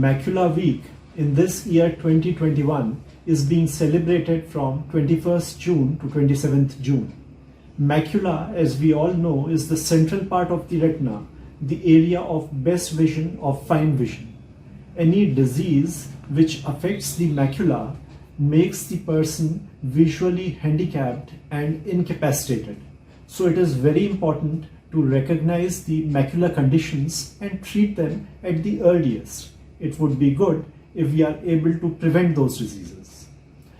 Macula Week in this year 2021 is being celebrated from 21st June to 27th June. Macula, as we all know, is the central part of the retina, the area of best vision or fine vision. Any disease which affects the macula makes the person visually handicapped and incapacitated. So it is very important to recognize the macular conditions and treat them at the earliest. It would be good if we are able to prevent those diseases.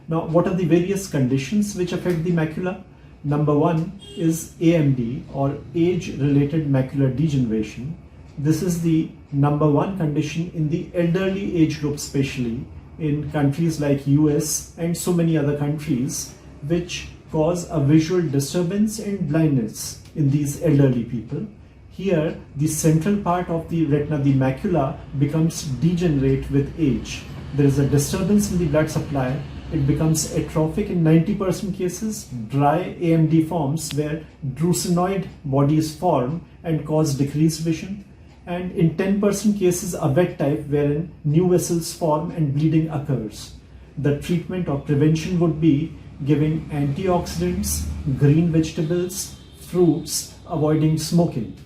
Now, what are the various conditions which affect the macula? Number one is AMD, or age-related macular degeneration. This is the number one condition in the elderly age group, especially in countries like US and so many other countries, which cause a visual disturbance and blindness in these elderly people. Here, the central part of the retina, the macula, becomes degenerate with age. There is a disturbance in the blood supply. It becomes atrophic in 90% cases. Dry AMD forms where drusenoid bodies form and cause decreased vision. And in 10% cases, a wet type wherein new vessels form and bleeding occurs. The treatment or prevention would be giving antioxidants, green vegetables, fruits, avoiding smoking.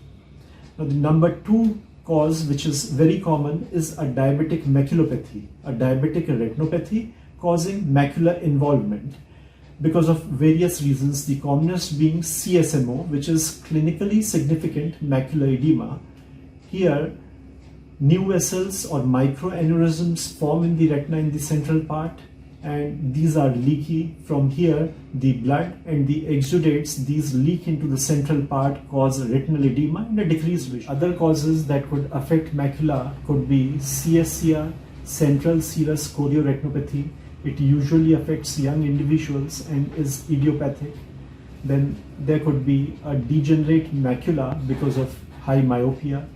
Now, the number two cause, which is very common, is a diabetic maculopathy, a diabetic retinopathy causing macular involvement because of various reasons, the commonest being CSMO, which is clinically significant macular edema. Here, new vessels or microaneurysms form in the retina in the central part, and these are leaky. From here, the blood and the exudates, these leak into the central part, cause retinal edema and a decreased vision. Other causes that could affect macula could be CSCR, central serous chorioretinopathy. It usually affects young individuals and is idiopathic. Then there could be a degenerate macula because of high myopia.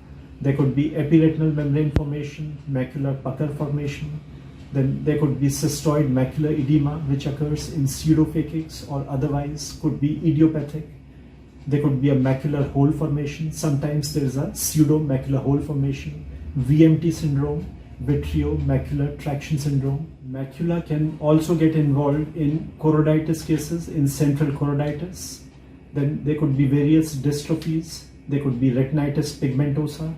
There could be epiretinal membrane formation, macular pucker formation. Then there could be cystoid macular edema, which occurs in pseudophakics or otherwise could be idiopathic. There could be a macular hole formation. Sometimes there is a pseudo-macular hole formation. VMT syndrome, vitreomacular traction syndrome. Macula can also get involved in choroiditis cases, in central choroiditis. Then there could be various dystrophies. There could be retinitis pigmentosa,